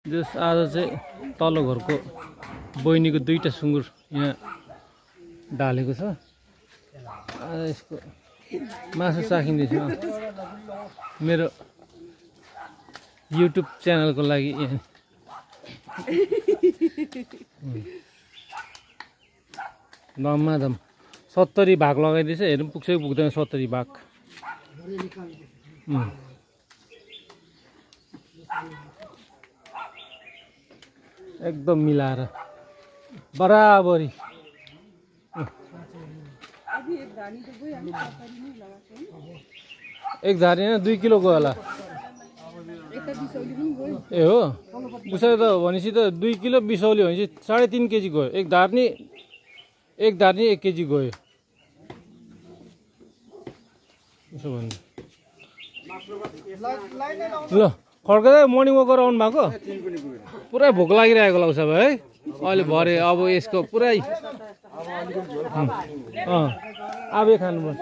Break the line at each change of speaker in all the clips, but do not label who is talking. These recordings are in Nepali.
जस आज चाहिँ तल्लो घरको बहिनीको दुईटा सुँगुर यहाँ ढालेको छ। आज यसको मासु चाखिँदैछ मेरो युट्युब च्यानलको लागि। धमाधम 70 भाग लगाइदिएछ। हेरौँ पुग्छ कि पुग्दैन 70 भाग। एकदम मिलाएर बराबरी। एक धारी होइन 2 किलो गयो होला। ए हो उसरी त भनेपछि त 2 किलो बिसौली भनेपछि 3.5 केजी गयो। एक धार्नी 1 केजी गयो। यसो भन्नु ल खड्काउँदै मर्निङ वक गरेर आउनु भएको। पुरै भोक लागिरहेको होला उसो भए है। अहिले भरे अब यसको पुरै आबे खानु पर्छ।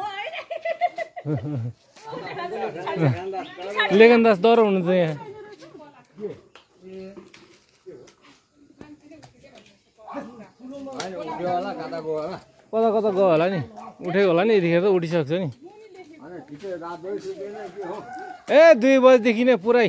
लेखनदास डर हुनुहुन्छ यहाँ। कता कता गयो होला नि। उठेको होला नि। यतिखेर त उठिसक्छ नि। ए 2 बजेदेखि नै पुरै